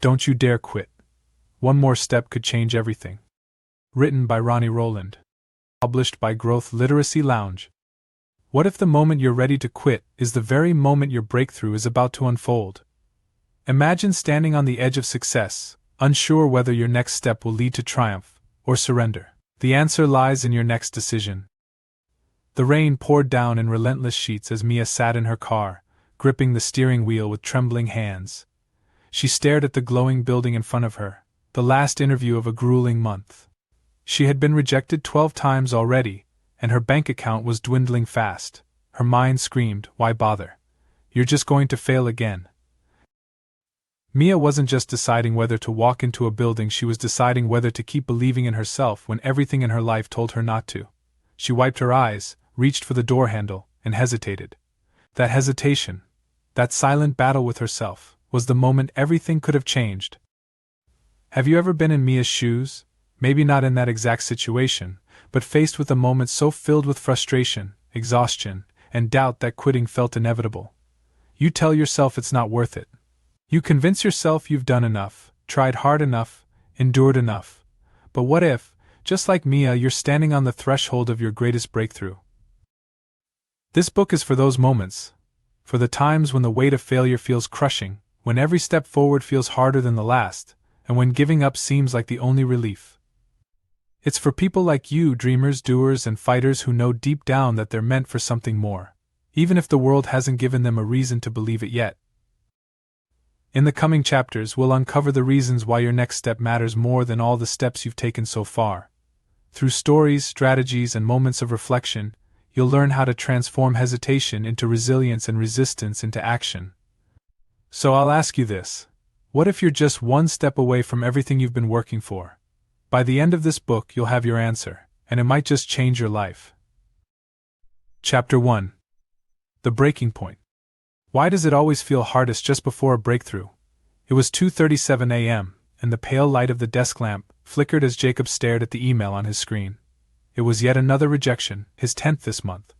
Don't you dare quit. One more step could change everything. Written by Ronnie Rowland. Published by Growth Literacy Lounge. What if the moment you're ready to quit is the very moment your breakthrough is about to unfold? Imagine standing on the edge of success, unsure whether your next step will lead to triumph or surrender. The answer lies in your next decision. The rain poured down in relentless sheets as Mia sat in her car, gripping the steering wheel with trembling hands. She stared at the glowing building in front of her, the last interview of a grueling month. She had been rejected 12 times already, and her bank account was dwindling fast. Her mind screamed, "Why bother? You're just going to fail again." Mia wasn't just deciding whether to walk into a building, she was deciding whether to keep believing in herself when everything in her life told her not to. She wiped her eyes, reached for the door handle, and hesitated. That hesitation, that silent battle with herself, was the moment everything could have changed. Have you ever been in Mia's shoes? Maybe not in that exact situation, but faced with a moment so filled with frustration, exhaustion, and doubt that quitting felt inevitable. You tell yourself it's not worth it. You convince yourself you've done enough, tried hard enough, endured enough. But what if, just like Mia, you're standing on the threshold of your greatest breakthrough? This book is for those moments, for the times when the weight of failure feels crushing, when every step forward feels harder than the last, and when giving up seems like the only relief. It's for people like you, dreamers, doers, and fighters who know deep down that they're meant for something more, even if the world hasn't given them a reason to believe it yet. In the coming chapters, we'll uncover the reasons why your next step matters more than all the steps you've taken so far. Through stories, strategies, and moments of reflection, you'll learn how to transform hesitation into resilience and resistance into action. So I'll ask you this: what if you're just one step away from everything you've been working for? By the end of this book, you'll have your answer, and it might just change your life. Chapter 1. The Breaking Point. Why does it always feel hardest just before a breakthrough? It was 2:37 a.m., and the pale light of the desk lamp flickered as Jacob stared at the email on his screen. It was yet another rejection, his 10th this month.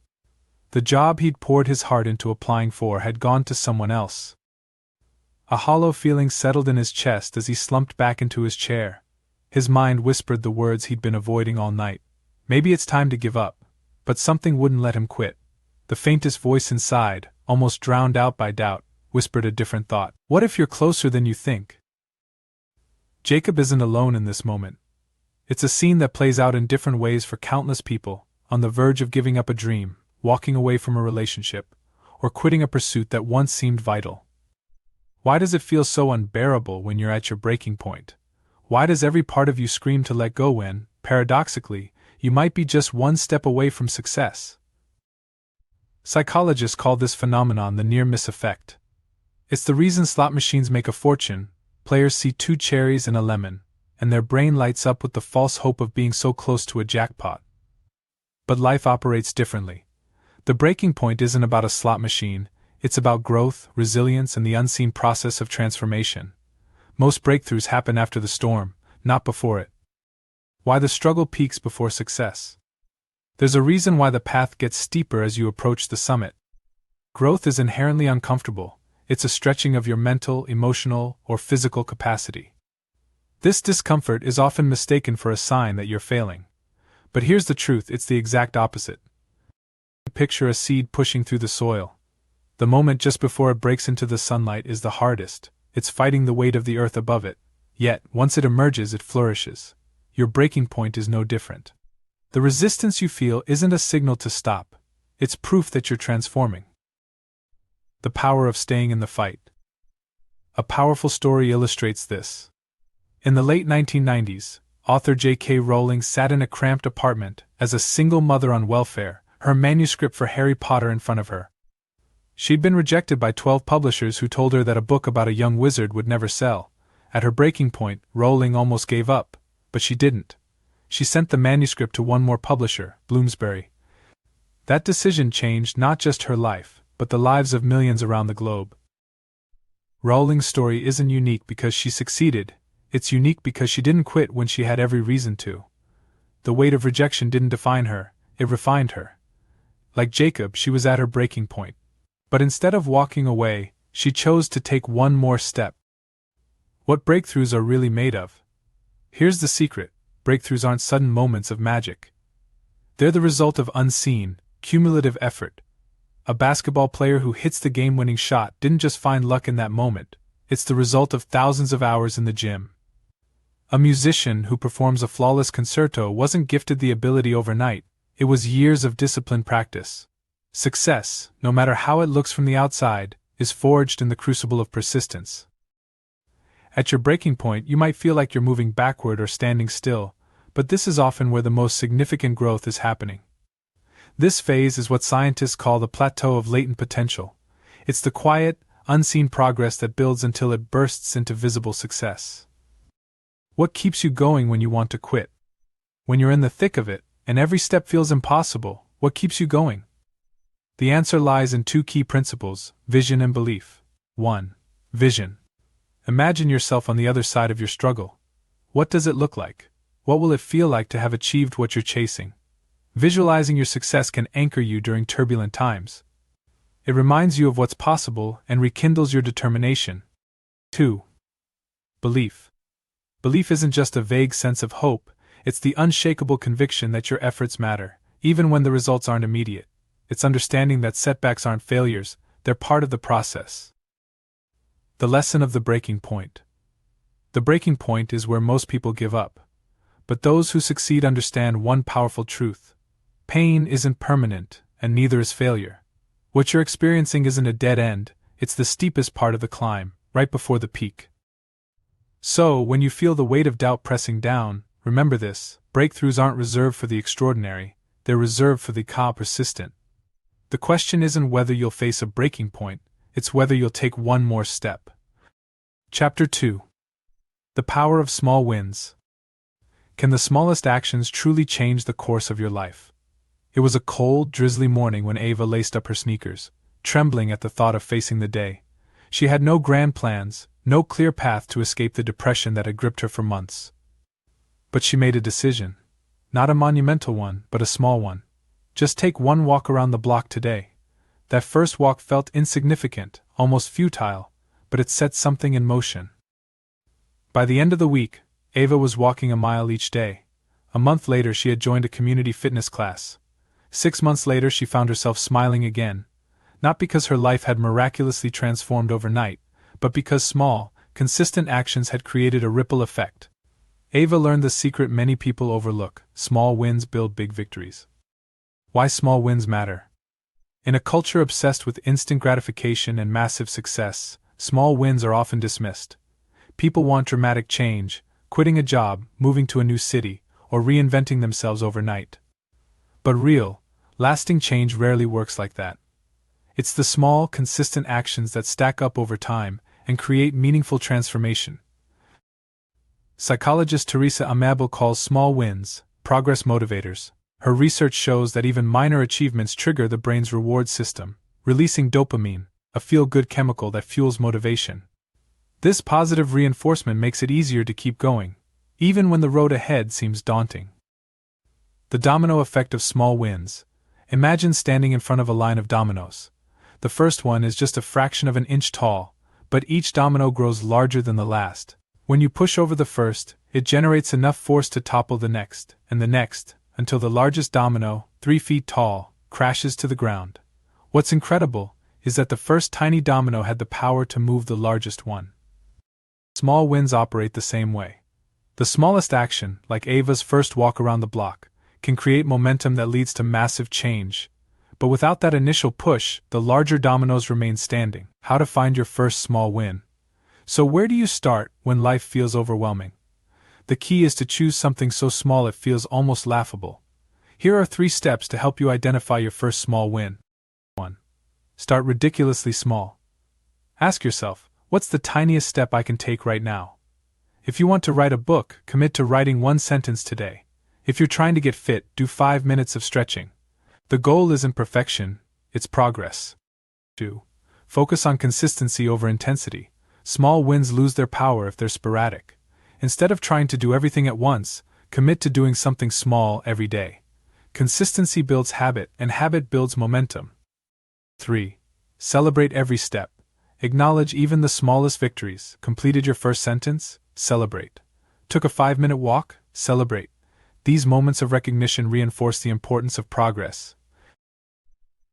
The job he'd poured his heart into applying for had gone to someone else. A hollow feeling settled in his chest as he slumped back into his chair. His mind whispered the words he'd been avoiding all night. Maybe it's time to give up. But something wouldn't let him quit. The faintest voice inside, almost drowned out by doubt, whispered a different thought. What if you're closer than you think? Jacob isn't alone in this moment. It's a scene that plays out in different ways for countless people, on the verge of giving up a dream, walking away from a relationship, or quitting a pursuit that once seemed vital. Why does it feel so unbearable when you're at your breaking point? Why does every part of you scream to let go when, paradoxically, you might be just one step away from success? Psychologists call this phenomenon the near-miss effect. It's the reason slot machines make a fortune. Players see 2 cherries and a lemon, and their brain lights up with the false hope of being so close to a jackpot. But life operates differently. The breaking point isn't about a slot machine, it's about growth, resilience, and the unseen process of transformation. Most breakthroughs happen after the storm, not before it. Why the struggle peaks before success? There's a reason why the path gets steeper as you approach the summit. Growth is inherently uncomfortable. It's a stretching of your mental, emotional, or physical capacity. This discomfort is often mistaken for a sign that you're failing. But here's the truth: it's the exact opposite. Picture a seed pushing through the soil. The moment just before it breaks into the sunlight is the hardest. It's fighting the weight of the earth above it. Yet, once it emerges, it flourishes. Your breaking point is no different. The resistance you feel isn't a signal to stop. It's proof that you're transforming. The power of staying in the fight. A powerful story illustrates this. In the late 1990s, author J.K. Rowling sat in a cramped apartment as a single mother on welfare, her manuscript for Harry Potter in front of her. She'd been rejected by 12 publishers who told her that a book about a young wizard would never sell. At her breaking point, Rowling almost gave up, but she didn't. She sent the manuscript to one more publisher, Bloomsbury. That decision changed not just her life, but the lives of millions around the globe. Rowling's story isn't unique because she succeeded, it's unique because she didn't quit when she had every reason to. The weight of rejection didn't define her, it refined her. Like Jacob, she was at her breaking point. But instead of walking away, she chose to take one more step. What breakthroughs are really made of? Here's the secret: breakthroughs aren't sudden moments of magic. They're the result of unseen, cumulative effort. A basketball player who hits the game-winning shot didn't just find luck in that moment, it's the result of thousands of hours in the gym. A musician who performs a flawless concerto wasn't gifted the ability overnight, it was years of disciplined practice. Success, no matter how it looks from the outside, is forged in the crucible of persistence. At your breaking point, you might feel like you're moving backward or standing still, but this is often where the most significant growth is happening. This phase is what scientists call the plateau of latent potential. It's the quiet, unseen progress that builds until it bursts into visible success. What keeps you going when you want to quit? When you're in the thick of it, and every step feels impossible, what keeps you going? The answer lies in two key principles: vision and belief. 1. Vision. Imagine yourself on the other side of your struggle. What does it look like? What will it feel like to have achieved what you're chasing? Visualizing your success can anchor you during turbulent times. It reminds you of what's possible and rekindles your determination. 2. Belief. Belief isn't just a vague sense of hope, it's the unshakable conviction that your efforts matter, even when the results aren't immediate. It's understanding that setbacks aren't failures, they're part of the process. The lesson of the breaking point. The breaking point is where most people give up. But those who succeed understand one powerful truth: pain isn't permanent, and neither is failure. What you're experiencing isn't a dead end, it's the steepest part of the climb, right before the peak. So, when you feel the weight of doubt pressing down, remember this: breakthroughs aren't reserved for the extraordinary, they're reserved for the persistent. The question isn't whether you'll face a breaking point, it's whether you'll take one more step. Chapter 2. The Power of Small Wins. Can the smallest actions truly change the course of your life? It was a cold, drizzly morning when Ava laced up her sneakers, trembling at the thought of facing the day. She had no grand plans, no clear path to escape the depression that had gripped her for months. But she made a decision. Not a monumental one, but a small one. Just take one walk around the block today. That first walk felt insignificant, almost futile, but it set something in motion. By the end of the week, Ava was walking a mile each day. A month later, she had joined a community fitness class. 6 months later, she found herself smiling again. Not because her life had miraculously transformed overnight, but because small, consistent actions had created a ripple effect. Ava learned the secret many people overlook: small wins build big victories. Why small wins matter. In a culture obsessed with instant gratification and massive success, small wins are often dismissed. People want dramatic change, quitting a job, moving to a new city, or reinventing themselves overnight. But real, lasting change rarely works like that. It's the small, consistent actions that stack up over time and create meaningful transformation. Psychologist Teresa Amabile calls small wins progress motivators. Her research shows that even minor achievements trigger the brain's reward system, releasing dopamine, a feel-good chemical that fuels motivation. This positive reinforcement makes it easier to keep going, even when the road ahead seems daunting. The domino effect of small wins. Imagine standing in front of a line of dominoes. The first one is just a fraction of an inch tall, but each domino grows larger than the last. When you push over the first, it generates enough force to topple the next, and the next, until the largest domino, 3 feet tall, crashes to the ground. What's incredible is that the first tiny domino had the power to move the largest one. Small wins operate the same way. The smallest action, like Ava's first walk around the block, can create momentum that leads to massive change. But without that initial push, the larger dominoes remain standing. How to find your first small win. So where do you start when life feels overwhelming? The key is to choose something so small it feels almost laughable. Here are 3 steps to help you identify your first small win. 1. Start ridiculously small. Ask yourself, what's the tiniest step I can take right now? If you want to write a book, commit to writing 1 sentence today. If you're trying to get fit, do 5 minutes of stretching. The goal isn't perfection, it's progress. 2. Focus on consistency over intensity. Small wins lose their power if they're sporadic. Instead of trying to do everything at once, commit to doing something small every day. Consistency builds habit, and habit builds momentum. 3. Celebrate every step. Acknowledge even the smallest victories. Completed your first sentence? Celebrate. Took a 5-minute walk? Celebrate. These moments of recognition reinforce the importance of progress.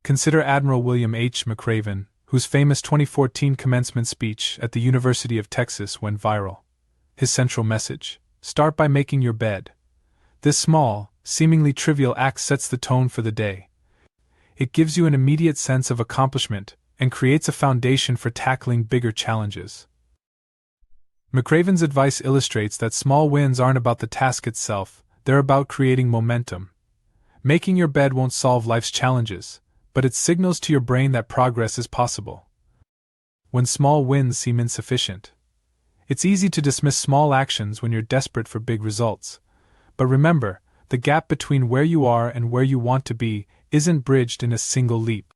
Consider Admiral William H. McRaven, whose famous 2014 commencement speech at the University of Texas went viral. His central message: start by making your bed. This small, seemingly trivial act sets the tone for the day. It gives you an immediate sense of accomplishment and creates a foundation for tackling bigger challenges. McRaven's advice illustrates that small wins aren't about the task itself, they're about creating momentum. Making your bed won't solve life's challenges, but it signals to your brain that progress is possible. When small wins seem insufficient, it's easy to dismiss small actions when you're desperate for big results. But remember, the gap between where you are and where you want to be isn't bridged in a single leap.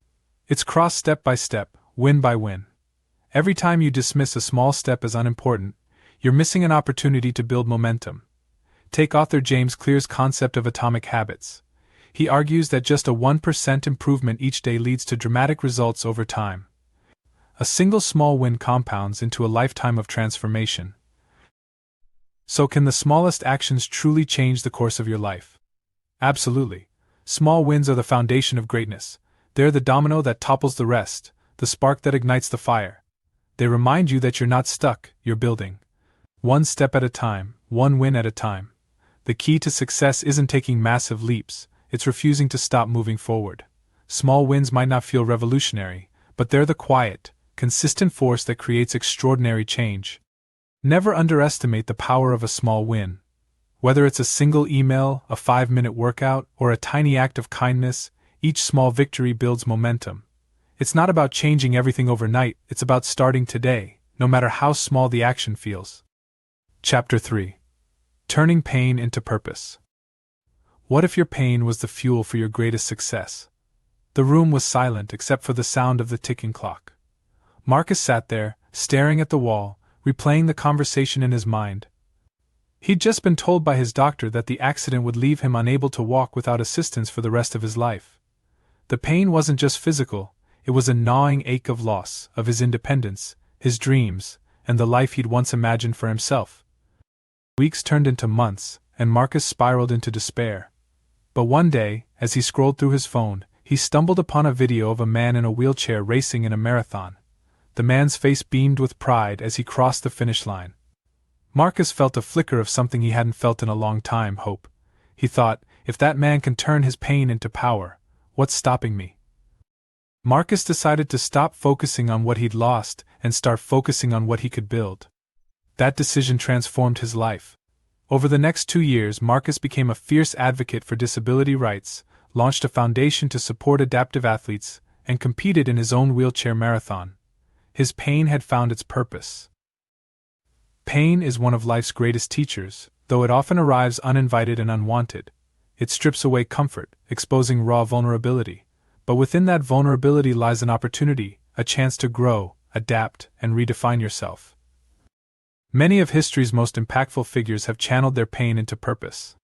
It's crossed step by step, win by win. Every time you dismiss a small step as unimportant, you're missing an opportunity to build momentum. Take author James Clear's concept of atomic habits. He argues that just a 1% improvement each day leads to dramatic results over time. A single small win compounds into a lifetime of transformation. So, can the smallest actions truly change the course of your life? Absolutely. Small wins are the foundation of greatness. They're the domino that topples the rest, the spark that ignites the fire. They remind you that you're not stuck, you're building. One step at a time, one win at a time. The key to success isn't taking massive leaps, it's refusing to stop moving forward. Small wins might not feel revolutionary, but they're the quiet, consistent force that creates extraordinary change. Never underestimate the power of a small win. Whether it's a single email, a 5-minute workout, or a tiny act of kindness, each small victory builds momentum. It's not about changing everything overnight, it's about starting today, no matter how small the action feels. Chapter 3. Turning Pain into Purpose. What if your pain was the fuel for your greatest success? The room was silent except for the sound of the ticking clock. Marcus sat there, staring at the wall, replaying the conversation in his mind. He'd just been told by his doctor that the accident would leave him unable to walk without assistance for the rest of his life. The pain wasn't just physical, it was a gnawing ache of loss, of his independence, his dreams, and the life he'd once imagined for himself. Weeks turned into months, and Marcus spiraled into despair. But one day, as he scrolled through his phone, he stumbled upon a video of a man in a wheelchair racing in a marathon. The man's face beamed with pride as he crossed the finish line. Marcus felt a flicker of something he hadn't felt in a long time: hope. He thought, if that man can turn his pain into power, what's stopping me? Marcus decided to stop focusing on what he'd lost and start focusing on what he could build. That decision transformed his life. Over the next 2 years, Marcus became a fierce advocate for disability rights, launched a foundation to support adaptive athletes, and competed in his own wheelchair marathon. His pain had found its purpose. Pain is one of life's greatest teachers, though it often arrives uninvited and unwanted. It strips away comfort, exposing raw vulnerability. But within that vulnerability lies an opportunity, a chance to grow, adapt, and redefine yourself. Many of history's most impactful figures have channeled their pain into purpose.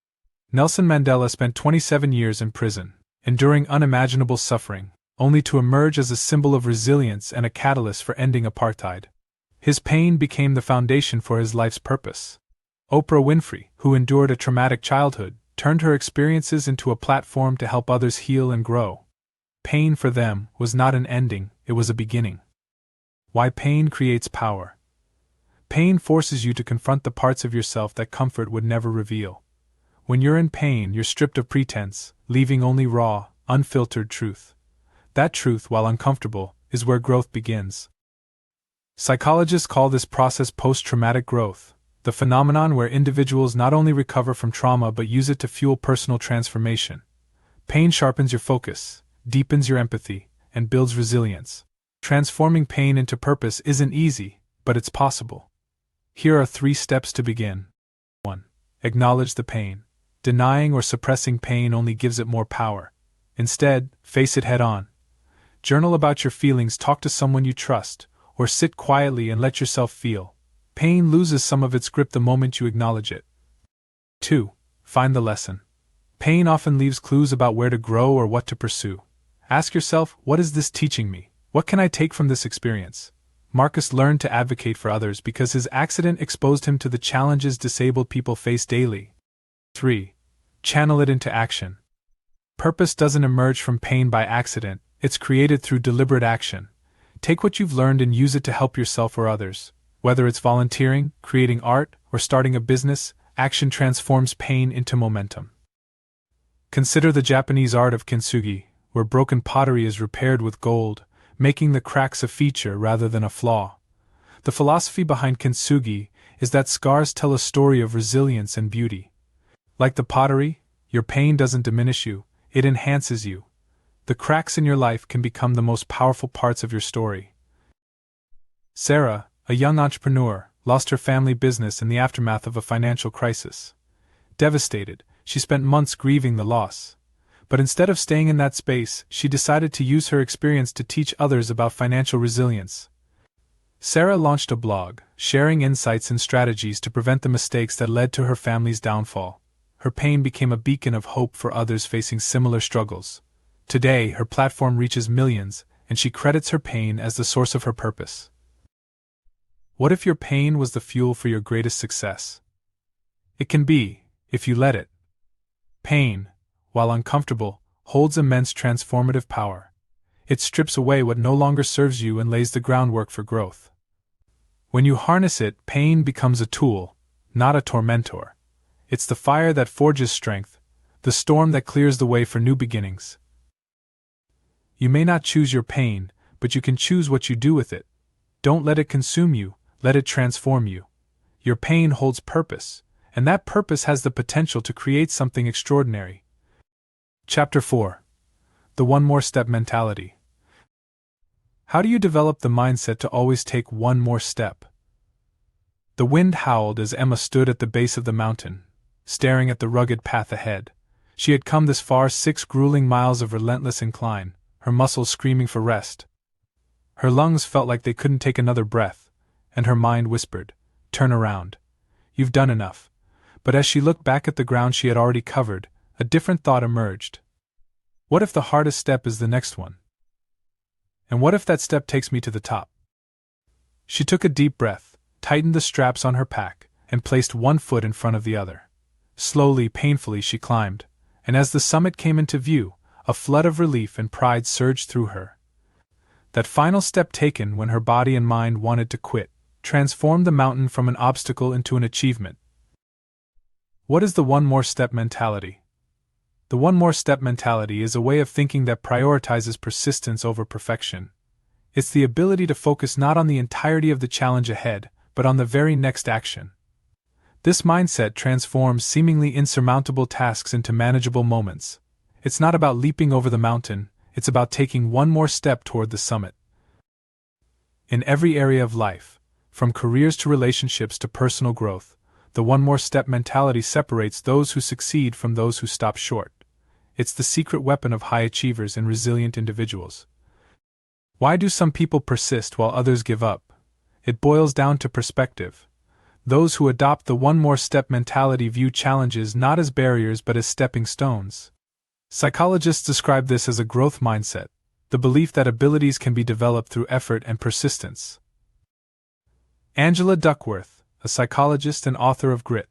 Nelson Mandela spent 27 years in prison, enduring unimaginable suffering, only to emerge as a symbol of resilience and a catalyst for ending apartheid. His pain became the foundation for his life's purpose. Oprah Winfrey, who endured a traumatic childhood, turned her experiences into a platform to help others heal and grow. Pain for them was not an ending, it was a beginning. Why pain creates power. Pain forces you to confront the parts of yourself that comfort would never reveal. When you're in pain, you're stripped of pretense, leaving only raw, unfiltered truth. That truth, while uncomfortable, is where growth begins. Psychologists call this process post-traumatic growth, the phenomenon where individuals not only recover from trauma but use it to fuel personal transformation. Pain sharpens your focus, deepens your empathy, and builds resilience. Transforming pain into purpose isn't easy, but it's possible. Here are 3 steps to begin. 1. Acknowledge the pain. Denying or suppressing pain only gives it more power. Instead, face it head on. Journal about your feelings, talk to someone you trust, or sit quietly and let yourself feel. Pain loses some of its grip the moment you acknowledge it. 2. Find the lesson. Pain often leaves clues about where to grow or what to pursue. Ask yourself, what is this teaching me? What can I take from this experience? Marcus learned to advocate for others because his accident exposed him to the challenges disabled people face daily. 3. Channel it into action. Purpose doesn't emerge from pain by accident, it's created through deliberate action. Take what you've learned and use it to help yourself or others. Whether it's volunteering, creating art, or starting a business, action transforms pain into momentum. Consider the Japanese art of kintsugi, where broken pottery is repaired with gold, making the cracks a feature rather than a flaw. The philosophy behind kintsugi is that scars tell a story of resilience and beauty. Like the pottery, your pain doesn't diminish you, it enhances you. The cracks in your life can become the most powerful parts of your story. Sarah, a young entrepreneur, lost her family business in the aftermath of a financial crisis. Devastated, she spent months grieving the loss. But instead of staying in that space, she decided to use her experience to teach others about financial resilience. Sarah launched a blog, sharing insights and strategies to prevent the mistakes that led to her family's downfall. Her pain became a beacon of hope for others facing similar struggles. Today, her platform reaches millions, and she credits her pain as the source of her purpose. What if your pain was the fuel for your greatest success? It can be, if you let it. Pain, while uncomfortable, holds immense transformative power. It strips away what no longer serves you and lays the groundwork for growth. When you harness it, pain becomes a tool, not a tormentor. It's the fire that forges strength, the storm that clears the way for new beginnings. You may not choose your pain, but you can choose what you do with it. Don't let it consume you, let it transform you. Your pain holds purpose, and that purpose has the potential to create something extraordinary. Chapter 4. The One More Step Mentality. How do you develop the mindset to always take one more step? The wind howled as Emma stood at the base of the mountain, staring at the rugged path ahead. She had come this far, 6 grueling miles of relentless incline, her muscles screaming for rest. Her lungs felt like they couldn't take another breath, and her mind whispered, "Turn around. You've done enough." But as she looked back at the ground she had already covered, a different thought emerged. What if the hardest step is the next one? And what if that step takes me to the top? She took a deep breath, tightened the straps on her pack, and placed one foot in front of the other. Slowly, painfully she climbed, and as the summit came into view, a flood of relief and pride surged through her. That final step taken when her body and mind wanted to quit, transformed the mountain from an obstacle into an achievement. What is the one more step mentality? The one more step mentality is a way of thinking that prioritizes persistence over perfection. It's the ability to focus not on the entirety of the challenge ahead, but on the very next action. This mindset transforms seemingly insurmountable tasks into manageable moments. It's not about leaping over the mountain, it's about taking one more step toward the summit. In every area of life, from careers to relationships to personal growth, the one more step mentality separates those who succeed from those who stop short. It's the secret weapon of high achievers and resilient individuals. Why do some people persist while others give up? It boils down to perspective. Those who adopt the one more step mentality view challenges not as barriers but as stepping stones. Psychologists describe this as a growth mindset, the belief that abilities can be developed through effort and persistence. Angela Duckworth, a psychologist and author of Grit,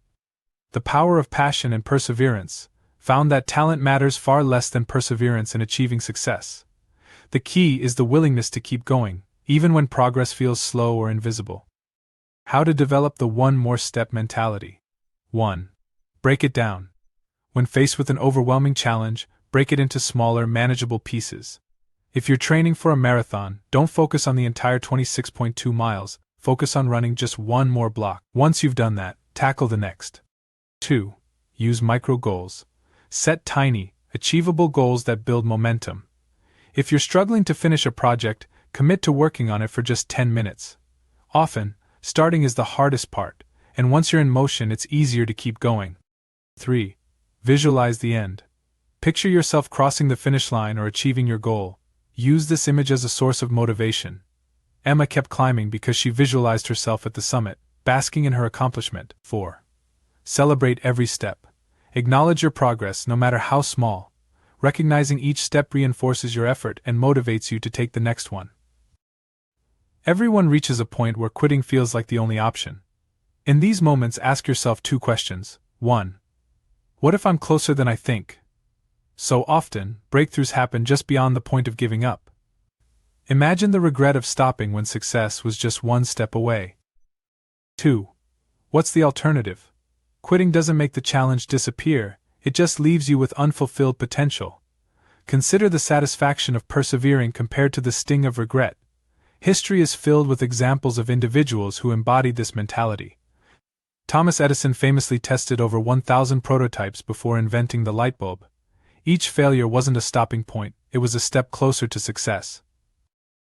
The Power of Passion and Perseverance, found that talent matters far less than perseverance in achieving success. The key is the willingness to keep going, even when progress feels slow or invisible. How to develop the one more step mentality. 1. Break it down. When faced with an overwhelming challenge, break it into smaller, manageable pieces. If you're training for a marathon, don't focus on the entire 26.2 miles, focus on running just one more block. Once you've done that, tackle the next. 2. Use micro goals. Set tiny, achievable goals that build momentum. If you're struggling to finish a project, commit to working on it for just 10 minutes. Often, starting is the hardest part, and once you're in motion, it's easier to keep going. 3. Visualize the end. Picture yourself crossing the finish line or achieving your goal. Use this image as a source of motivation. Emma kept climbing because she visualized herself at the summit, basking in her accomplishment. 4. Celebrate every step. Acknowledge your progress, no matter how small. Recognizing each step reinforces your effort and motivates you to take the next one. Everyone reaches a point where quitting feels like the only option. In these moments, ask yourself two questions. 1. What if I'm closer than I think? So often, breakthroughs happen just beyond the point of giving up. Imagine the regret of stopping when success was just one step away. 2. What's the alternative? Quitting doesn't make the challenge disappear, it just leaves you with unfulfilled potential. Consider the satisfaction of persevering compared to the sting of regret. History is filled with examples of individuals who embodied this mentality. Thomas Edison famously tested over 1,000 prototypes before inventing the light bulb. Each failure wasn't a stopping point, it was a step closer to success.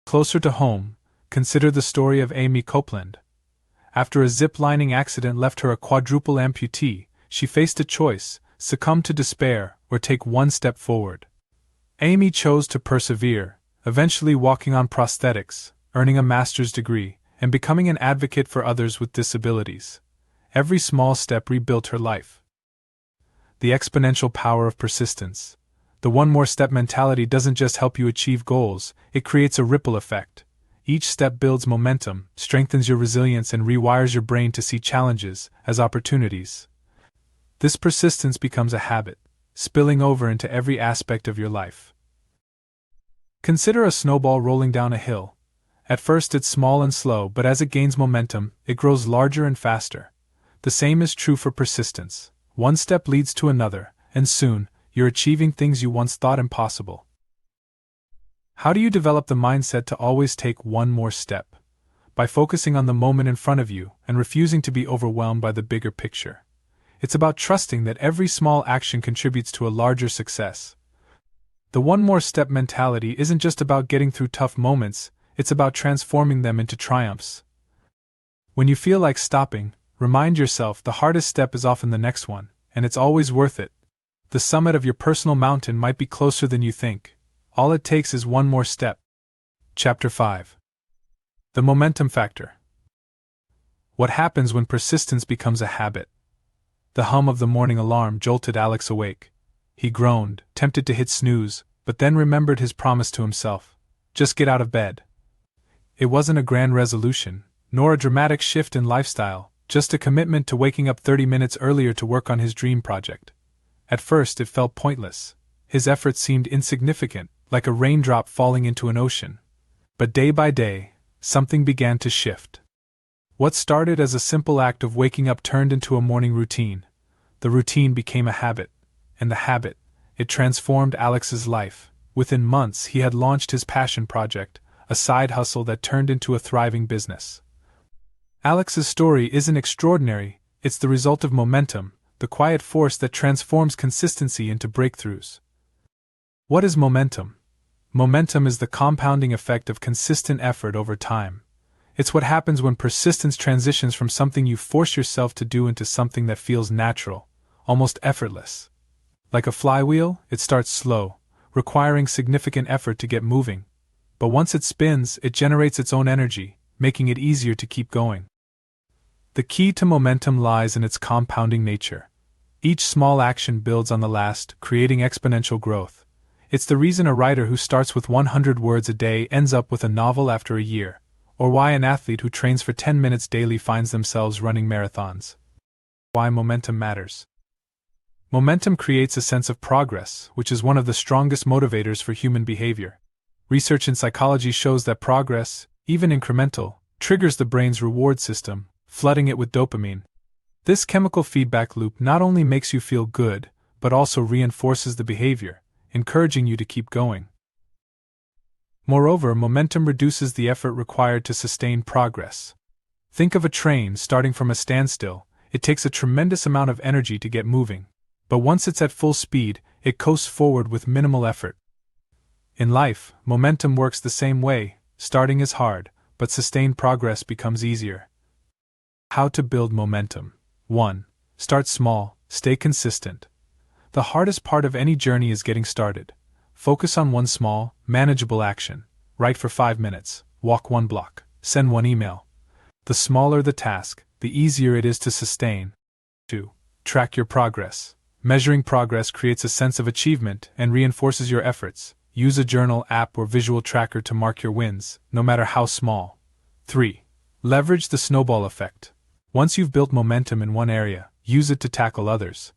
Closer to home, consider the story of Amy Copeland. After a zip-lining accident left her a quadruple amputee, she faced a choice: succumb to despair or take one step forward. Amy chose to persevere, eventually walking on prosthetics, earning a master's degree, and becoming an advocate for others with disabilities. Every small step rebuilt her life. The exponential power of persistence. The one more step mentality doesn't just help you achieve goals, it creates a ripple effect. Each step builds momentum, strengthens your resilience, and rewires your brain to see challenges as opportunities. This persistence becomes a habit, spilling over into every aspect of your life. Consider a snowball rolling down a hill. At first it's small and slow, but as it gains momentum, it grows larger and faster. The same is true for persistence. One step leads to another, and soon, you're achieving things you once thought impossible. How do you develop the mindset to always take one more step? By focusing on the moment in front of you and refusing to be overwhelmed by the bigger picture. It's about trusting that every small action contributes to a larger success. The one more step mentality isn't just about getting through tough moments, it's about transforming them into triumphs. When you feel like stopping, remind yourself the hardest step is often the next one, and it's always worth it. The summit of your personal mountain might be closer than you think. All it takes is one more step. Chapter 5. The momentum factor. What happens when persistence becomes a habit? The hum of the morning alarm jolted Alex awake. He groaned, tempted to hit snooze, but then remembered his promise to himself. Just get out of bed. It wasn't a grand resolution, nor a dramatic shift in lifestyle, just a commitment to waking up 30 minutes earlier to work on his dream project. At first it felt pointless. His efforts seemed insignificant, like a raindrop falling into an ocean. But day by day, something began to shift. What started as a simple act of waking up turned into a morning routine. The routine became a habit. And the habit, it transformed Alex's life. Within months he had launched his passion project, a side hustle that turned into a thriving business. Alex's story isn't extraordinary, it's the result of momentum, the quiet force that transforms consistency into breakthroughs. What is momentum? Momentum is the compounding effect of consistent effort over time. It's what happens when persistence transitions from something you force yourself to do into something that feels natural, almost effortless. Like a flywheel, it starts slow, requiring significant effort to get moving. But once it spins, it generates its own energy, making it easier to keep going. The key to momentum lies in its compounding nature. Each small action builds on the last, creating exponential growth. It's the reason a writer who starts with 100 words a day ends up with a novel after a year, or why an athlete who trains for 10 minutes daily finds themselves running marathons. Why momentum matters. Momentum creates a sense of progress, which is one of the strongest motivators for human behavior. Research in psychology shows that progress, even incremental, triggers the brain's reward system, flooding it with dopamine. This chemical feedback loop not only makes you feel good, but also reinforces the behavior, encouraging you to keep going. Moreover, momentum reduces the effort required to sustain progress. Think of a train starting from a standstill. It takes a tremendous amount of energy to get moving. But once it's at full speed, it coasts forward with minimal effort. In life, momentum works the same way. Starting is hard, but sustained progress becomes easier. How to build momentum. 1. Start small, stay consistent. The hardest part of any journey is getting started. Focus on one small, manageable action. Write for 5 minutes, walk 1 block, send 1 email. The smaller the task, the easier it is to sustain. 2. Track your progress. Measuring progress creates a sense of achievement and reinforces your efforts. Use a journal, app, or visual tracker to mark your wins, no matter how small. 3. Leverage the snowball effect. Once you've built momentum in one area, use it to tackle others.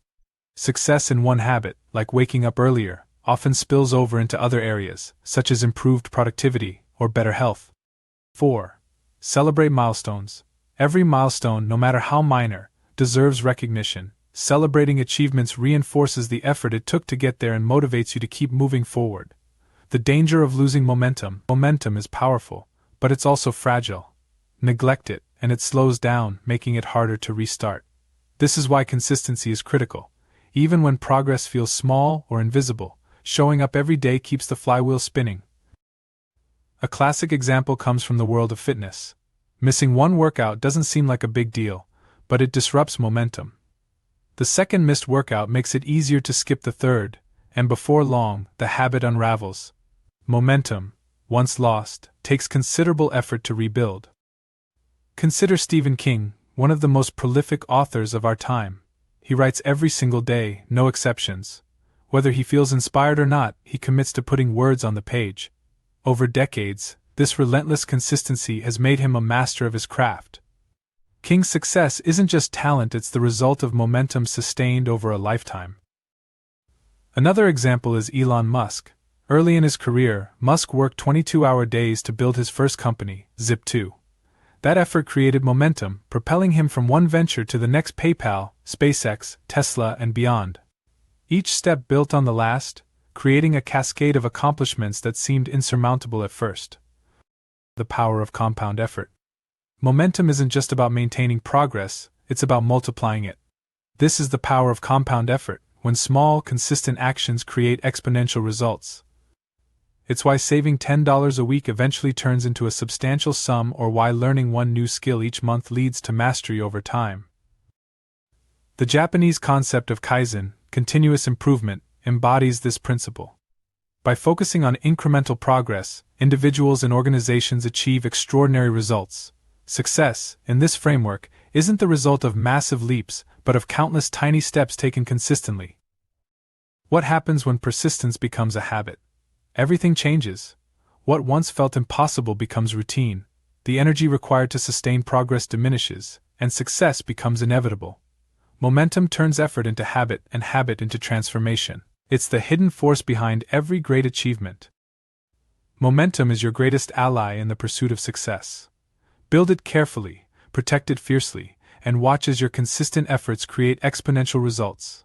Success in one habit, like waking up earlier, often spills over into other areas, such as improved productivity or better health. 4. Celebrate milestones. Every milestone, no matter how minor, deserves recognition. Celebrating achievements reinforces the effort it took to get there and motivates you to keep moving forward. The danger of losing momentum. Momentum is powerful, but it's also fragile. Neglect it, and it slows down, making it harder to restart. This is why consistency is critical. Even when progress feels small or invisible, showing up every day keeps the flywheel spinning. A classic example comes from the world of fitness. Missing one workout doesn't seem like a big deal, but it disrupts momentum. The second missed workout makes it easier to skip the third, and before long, the habit unravels. Momentum, once lost, takes considerable effort to rebuild. Consider Stephen King, one of the most prolific authors of our time. He writes every single day, no exceptions. Whether he feels inspired or not, he commits to putting words on the page. Over decades, this relentless consistency has made him a master of his craft. King's success isn't just talent, it's the result of momentum sustained over a lifetime. Another example is Elon Musk. Early in his career, Musk worked 22-hour days to build his first company, Zip2. That effort created momentum, propelling him from one venture to the next: PayPal, SpaceX, Tesla, and beyond. Each step built on the last, creating a cascade of accomplishments that seemed insurmountable at first. The power of compound effort. Momentum isn't just about maintaining progress, it's about multiplying it. This is the power of compound effort, when small, consistent actions create exponential results. It's why saving $10 a week eventually turns into a substantial sum, or why learning one new skill each month leads to mastery over time. The Japanese concept of Kaizen, continuous improvement, embodies this principle. By focusing on incremental progress, individuals and organizations achieve extraordinary results. Success, in this framework, isn't the result of massive leaps, but of countless tiny steps taken consistently. What happens when persistence becomes a habit? Everything changes. What once felt impossible becomes routine, the energy required to sustain progress diminishes, and success becomes inevitable. Momentum turns effort into habit and habit into transformation. It's the hidden force behind every great achievement. Momentum is your greatest ally in the pursuit of success. Build it carefully, protect it fiercely, and watch as your consistent efforts create exponential results.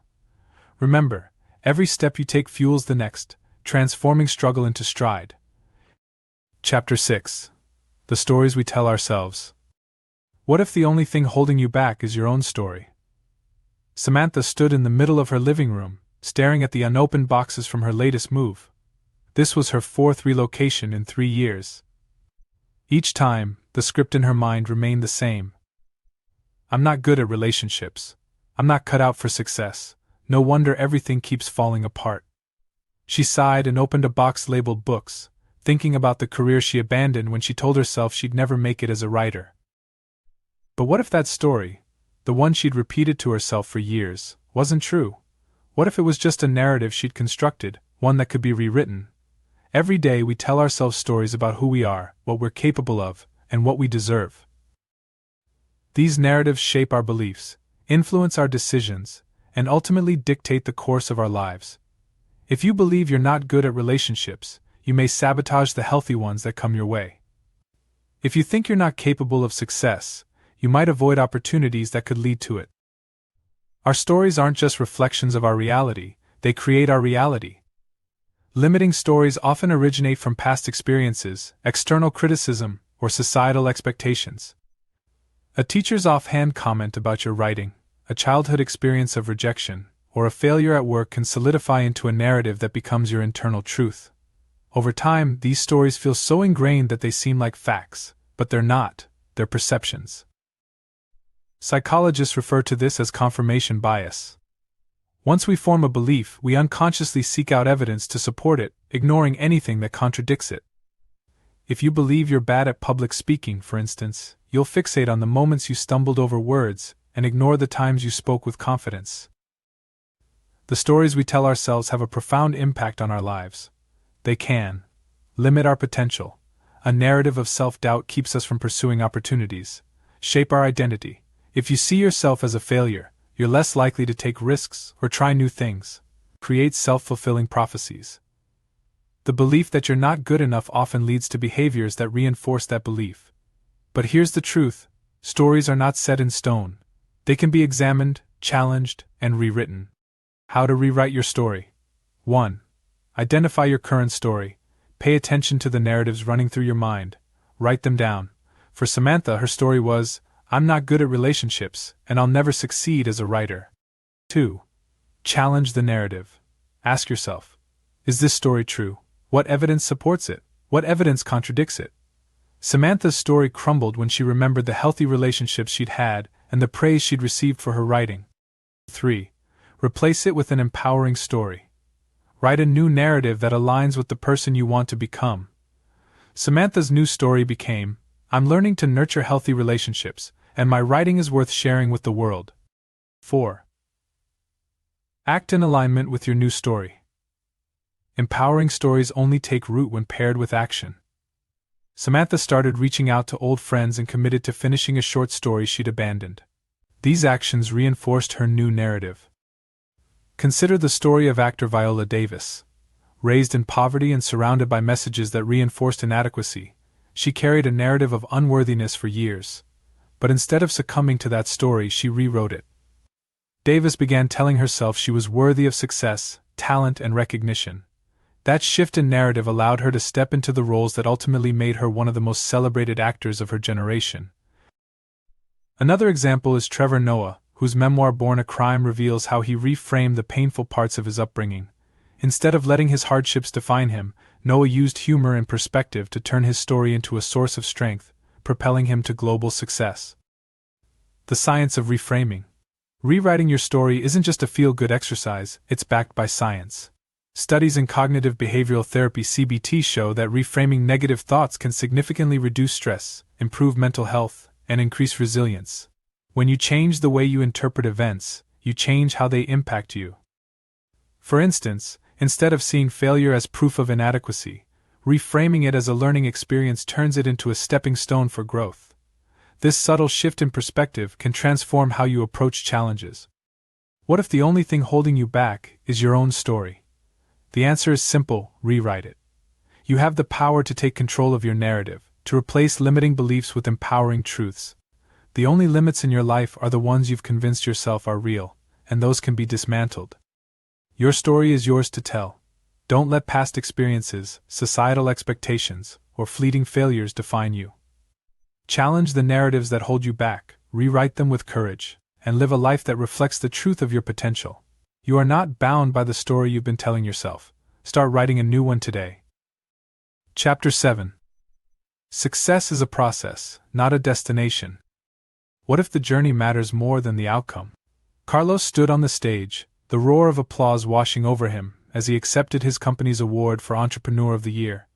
Remember, every step you take fuels the next, transforming struggle into stride. Chapter 6. The Stories We Tell Ourselves. What if the only thing holding you back is your own story? Samantha stood in the middle of her living room, staring at the unopened boxes from her latest move. This was her 4th relocation in 3 years. Each time, the script in her mind remained the same. I'm not good at relationships. I'm not cut out for success. No wonder everything keeps falling apart. She sighed and opened a box labeled books, thinking about the career she abandoned when she told herself she'd never make it as a writer. But what if that story, the one she'd repeated to herself for years, wasn't true? What if it was just a narrative she'd constructed, one that could be rewritten? Every day we tell ourselves stories about who we are, what we're capable of, and what we deserve. These narratives shape our beliefs, influence our decisions, and ultimately dictate the course of our lives. If you believe you're not good at relationships, you may sabotage the healthy ones that come your way. If you think you're not capable of success, you might avoid opportunities that could lead to it. Our stories aren't just reflections of our reality, they create our reality. Limiting stories often originate from past experiences, external criticism, or societal expectations. A teacher's offhand comment about your writing, a childhood experience of rejection, or a failure at work can solidify into a narrative that becomes your internal truth. Over time, these stories feel so ingrained that they seem like facts, but they're not, they're perceptions. Psychologists refer to this as confirmation bias. Once we form a belief, we unconsciously seek out evidence to support it, ignoring anything that contradicts it. If you believe you're bad at public speaking, for instance, you'll fixate on the moments you stumbled over words and ignore the times you spoke with confidence. The stories we tell ourselves have a profound impact on our lives. They can limit our potential, A narrative of self-doubt keeps us from pursuing opportunities, shape our identity. If you see yourself as a failure, you're less likely to take risks or try new things. Create self-fulfilling prophecies. The belief that you're not good enough often leads to behaviors that reinforce that belief. But here's the truth: stories are not set in stone. They can be examined, challenged, and rewritten. How to rewrite your story. 1. Identify your current story. Pay attention to the narratives running through your mind. Write them down. For Samantha, her story was, "I'm not good at relationships, and I'll never succeed as a writer." 2. Challenge the narrative. Ask yourself, is this story true? What evidence supports it? What evidence contradicts it? Samantha's story crumbled when she remembered the healthy relationships she'd had and the praise she'd received for her writing. 3. Replace it with an empowering story. Write a new narrative that aligns with the person you want to become. Samantha's new story became, "I'm learning to nurture healthy relationships, and my writing is worth sharing with the world." 4. Act in alignment with your new story. Empowering stories only take root when paired with action. Samantha started reaching out to old friends and committed to finishing a short story she'd abandoned. These actions reinforced her new narrative. Consider the story of actor Viola Davis. Raised in poverty and surrounded by messages that reinforced inadequacy, she carried a narrative of unworthiness for years. But instead of succumbing to that story, she rewrote it. Davis began telling herself she was worthy of success, talent, and recognition. That shift in narrative allowed her to step into the roles that ultimately made her one of the most celebrated actors of her generation. Another example is Trevor Noah, whose memoir Born a Crime reveals how he reframed the painful parts of his upbringing. Instead of letting his hardships define him, Noah used humor and perspective to turn his story into a source of strength, propelling him to global success. The science of reframing. Rewriting your story isn't just a feel-good exercise, it's backed by science. Studies in cognitive behavioral therapy (CBT) show that reframing negative thoughts can significantly reduce stress, improve mental health, and increase resilience. When you change the way you interpret events, you change how they impact you. For instance, instead of seeing failure as proof of inadequacy, reframing it as a learning experience turns it into a stepping stone for growth. This subtle shift in perspective can transform how you approach challenges. What if the only thing holding you back is your own story? The answer is simple: rewrite it. You have the power to take control of your narrative, to replace limiting beliefs with empowering truths. The only limits in your life are the ones you've convinced yourself are real, and those can be dismantled. Your story is yours to tell. Don't let past experiences, societal expectations, or fleeting failures define you. Challenge the narratives that hold you back, rewrite them with courage, and live a life that reflects the truth of your potential. You are not bound by the story you've been telling yourself. Start writing a new one today. Chapter 7. Success is a process, not a destination. What if the journey matters more than the outcome? Carlos stood on the stage, the roar of applause washing over him as he accepted his company's award for Entrepreneur of the Year.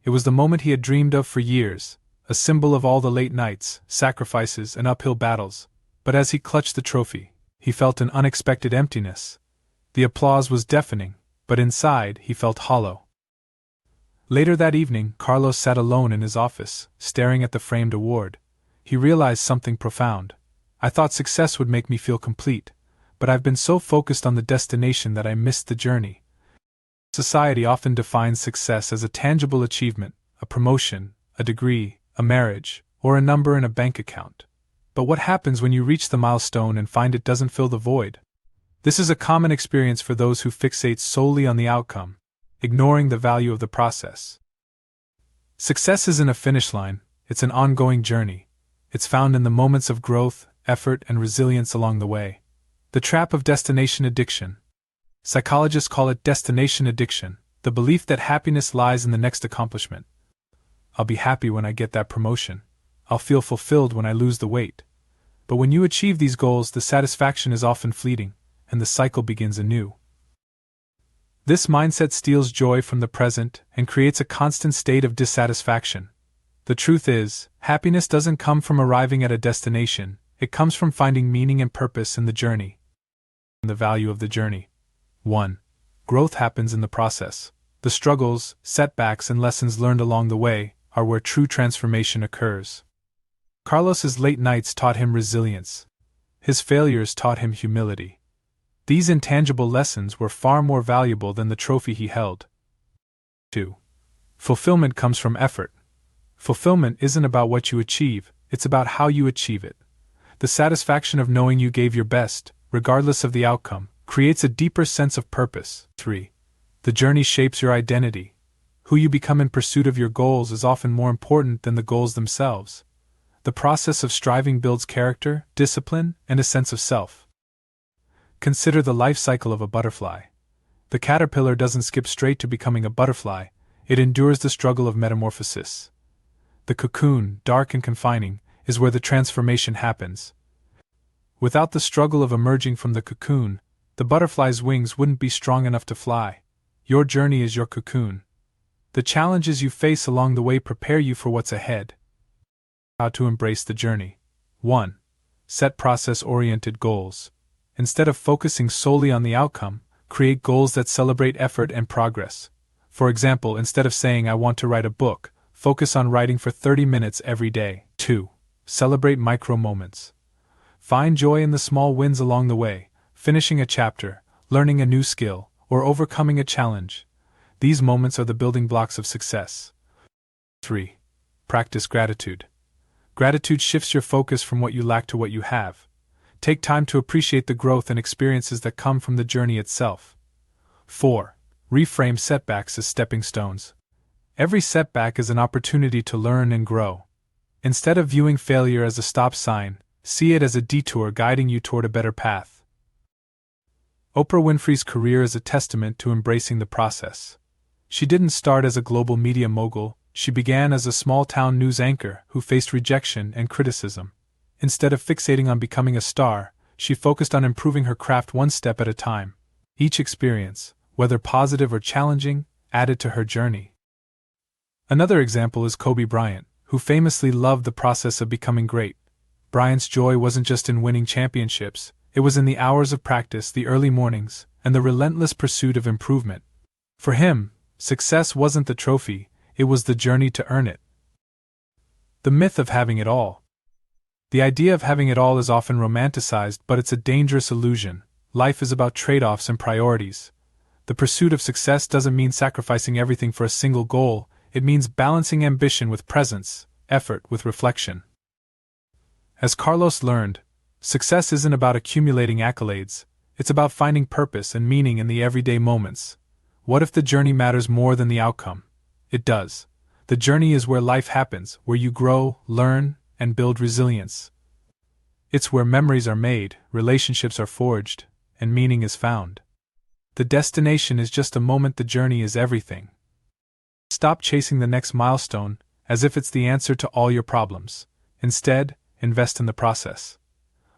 It was the moment he had dreamed of for years, a symbol of all the late nights, sacrifices, and uphill battles. But as he clutched the trophy, he felt an unexpected emptiness. The applause was deafening, but inside he felt hollow. Later that evening, Carlos sat alone in his office, staring at the framed award. He realized something profound. I thought success would make me feel complete, but I've been so focused on the destination that I missed the journey. Society often defines success as a tangible achievement, a promotion, a degree, a marriage, or a number in a bank account. But what happens when you reach the milestone and find it doesn't fill the void? This is a common experience for those who fixate solely on the outcome, ignoring the value of the process. Success isn't a finish line, it's an ongoing journey. It's found in the moments of growth, effort, and resilience along the way. The trap of destination addiction. Psychologists call it destination addiction, the belief that happiness lies in the next accomplishment. I'll be happy when I get that promotion. I'll feel fulfilled when I lose the weight. But when you achieve these goals, the satisfaction is often fleeting, and the cycle begins anew. This mindset steals joy from the present and creates a constant state of dissatisfaction. The truth is, happiness doesn't come from arriving at a destination, it comes from finding meaning and purpose in the journey. The value of the journey. 1. Growth happens in the process. The struggles, setbacks, and lessons learned along the way are where true transformation occurs. Carlos's late nights taught him resilience. His failures taught him humility. These intangible lessons were far more valuable than the trophy he held. 2. Fulfillment comes from effort. Fulfillment isn't about what you achieve, it's about how you achieve it. The satisfaction of knowing you gave your best, regardless of the outcome, creates a deeper sense of purpose. 3. The journey shapes your identity. Who you become in pursuit of your goals is often more important than the goals themselves. The process of striving builds character, discipline, and a sense of self. Consider the life cycle of a butterfly. The caterpillar doesn't skip straight to becoming a butterfly, it endures the struggle of metamorphosis. The cocoon, dark and confining, is where the transformation happens. Without the struggle of emerging from the cocoon, the butterfly's wings wouldn't be strong enough to fly. Your journey is your cocoon. The challenges you face along the way prepare you for what's ahead. How to embrace the journey. 1. Set process-oriented goals. Instead of focusing solely on the outcome, create goals that celebrate effort and progress. For example, instead of saying I want to write a book, focus on writing for 30 minutes every day. 2. Celebrate micro moments. Find joy in the small wins along the way, finishing a chapter, learning a new skill, or overcoming a challenge. These moments are the building blocks of success. 3. Practice gratitude. Gratitude shifts your focus from what you lack to what you have. Take time to appreciate the growth and experiences that come from the journey itself. 4. Reframe setbacks as stepping stones. Every setback is an opportunity to learn and grow. Instead of viewing failure as a stop sign, see it as a detour guiding you toward a better path. Oprah Winfrey's career is a testament to embracing the process. She didn't start as a global media mogul, she began as a small-town news anchor who faced rejection and criticism. Instead of fixating on becoming a star, she focused on improving her craft one step at a time. Each experience, whether positive or challenging, added to her journey. Another example is Kobe Bryant, who famously loved the process of becoming great. Bryant's joy wasn't just in winning championships, it was in the hours of practice, the early mornings, and the relentless pursuit of improvement. For him, success wasn't the trophy, it was the journey to earn it. The myth of having it all. The idea of having it all is often romanticized, but it's a dangerous illusion. Life is about trade-offs and priorities. The pursuit of success doesn't mean sacrificing everything for a single goal, it means balancing ambition with presence, effort with reflection. As Carlos learned, success isn't about accumulating accolades, it's about finding purpose and meaning in the everyday moments. What if the journey matters more than the outcome? It does. The journey is where life happens, where you grow, learn, and build resilience. It's where memories are made, relationships are forged, and meaning is found. The destination is just a moment, the journey is everything. Stop chasing the next milestone, as if it's the answer to all your problems. Instead, invest in the process.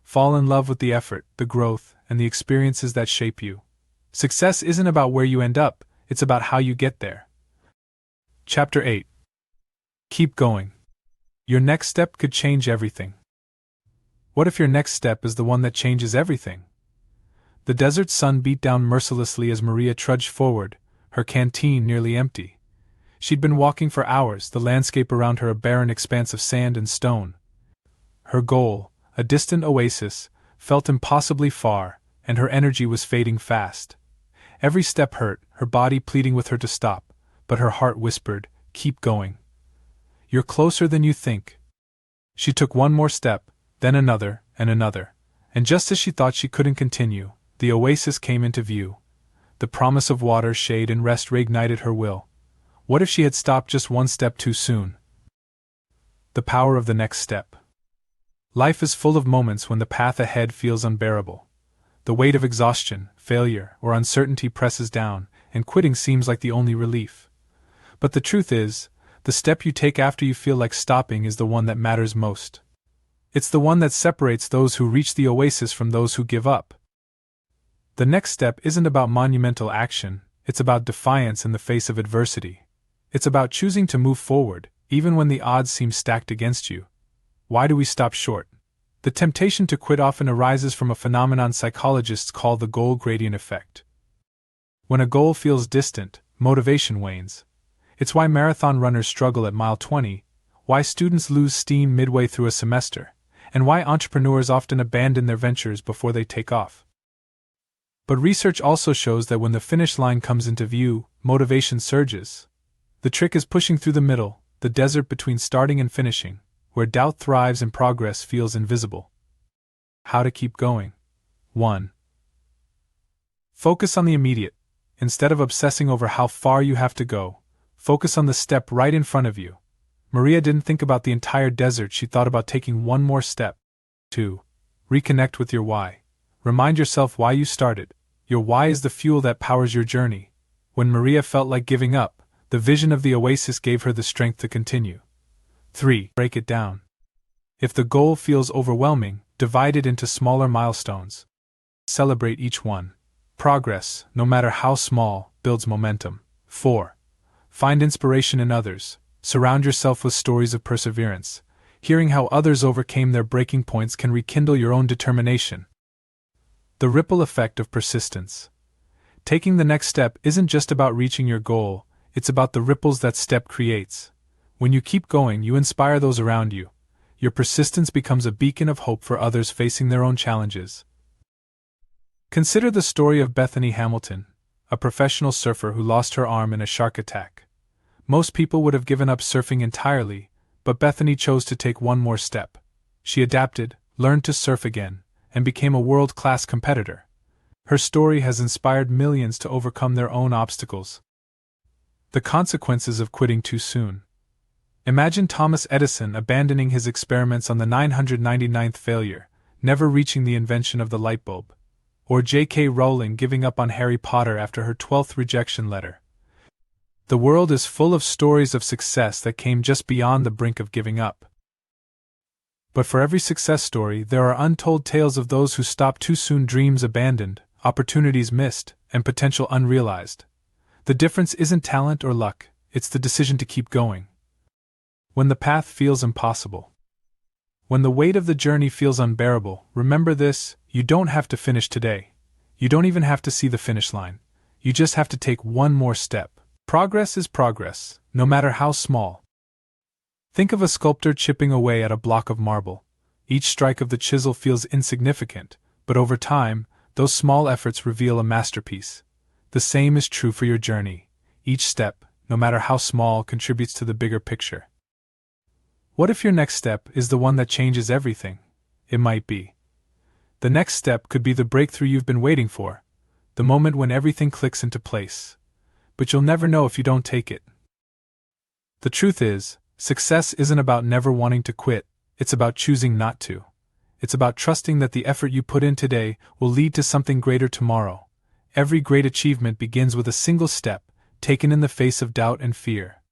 Fall in love with the effort, the growth, and the experiences that shape you. Success isn't about where you end up, it's about how you get there. Chapter 8. Keep going. Your next step could change everything. What if your next step is the one that changes everything? The desert sun beat down mercilessly as Maria trudged forward, her canteen nearly empty. She'd been walking for hours, the landscape around her a barren expanse of sand and stone. Her goal, a distant oasis, felt impossibly far, and her energy was fading fast. Every step hurt, her body pleading with her to stop, but her heart whispered, "Keep going. You're closer than you think." She took one more step, then another, and just as she thought she couldn't continue, the oasis came into view. The promise of water, shade, and rest reignited her will. What if she had stopped just one step too soon? The power of the next step. Life is full of moments when the path ahead feels unbearable. The weight of exhaustion, failure, or uncertainty presses down, and quitting seems like the only relief. But the truth is, the step you take after you feel like stopping is the one that matters most. It's the one that separates those who reach the oasis from those who give up. The next step isn't about monumental action, it's about defiance in the face of adversity. It's about choosing to move forward, even when the odds seem stacked against you. Why do we stop short? The temptation to quit often arises from a phenomenon psychologists call the goal gradient effect. When a goal feels distant, motivation wanes. It's why marathon runners struggle at mile 20, why students lose steam midway through a semester, and why entrepreneurs often abandon their ventures before they take off. But research also shows that when the finish line comes into view, motivation surges. The trick is pushing through the middle, the desert between starting and finishing, where doubt thrives and progress feels invisible. How to keep going. 1. Focus on the immediate. Instead of obsessing over how far you have to go, focus on the step right in front of you. Maria didn't think about the entire desert, she thought about taking one more step. 2. Reconnect with your why. Remind yourself why you started. Your why is the fuel that powers your journey. When Maria felt like giving up, the vision of the oasis gave her the strength to continue. 3. Break it down. If the goal feels overwhelming, divide it into smaller milestones. Celebrate each one. Progress, no matter how small, builds momentum. 4. Find inspiration in others. Surround yourself with stories of perseverance. Hearing how others overcame their breaking points can rekindle your own determination. The ripple effect of persistence. Taking the next step isn't just about reaching your goal, it's about the ripples that step creates. When you keep going, you inspire those around you. Your persistence becomes a beacon of hope for others facing their own challenges. Consider the story of Bethany Hamilton, a professional surfer who lost her arm in a shark attack. Most people would have given up surfing entirely, but Bethany chose to take one more step. She adapted, learned to surf again, and became a world-class competitor. Her story has inspired millions to overcome their own obstacles. The consequences of quitting too soon. Imagine Thomas Edison abandoning his experiments on the 999th failure, never reaching the invention of the light bulb. Or J.K. Rowling giving up on Harry Potter after her 12th rejection letter. The world is full of stories of success that came just beyond the brink of giving up. But for every success story, there are untold tales of those who stopped too soon, dreams abandoned, opportunities missed, and potential unrealized. The difference isn't talent or luck, it's the decision to keep going. When the path feels impossible. When the weight of the journey feels unbearable, remember this: you don't have to finish today. You don't even have to see the finish line. You just have to take one more step. Progress is progress, no matter how small. Think of a sculptor chipping away at a block of marble. Each strike of the chisel feels insignificant, but over time, those small efforts reveal a masterpiece. The same is true for your journey. Each step, no matter how small, contributes to the bigger picture. What if your next step is the one that changes everything? It might be. The next step could be the breakthrough you've been waiting for, the moment when everything clicks into place. But you'll never know if you don't take it. The truth is, success isn't about never wanting to quit, it's about choosing not to. It's about trusting that the effort you put in today will lead to something greater tomorrow. Every great achievement begins with a single step, taken in the face of doubt and fear.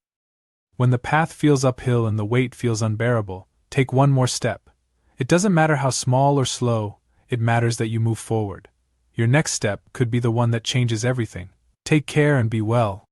When the path feels uphill and the weight feels unbearable, take one more step. It doesn't matter how small or slow, it matters that you move forward. Your next step could be the one that changes everything. Take care and be well.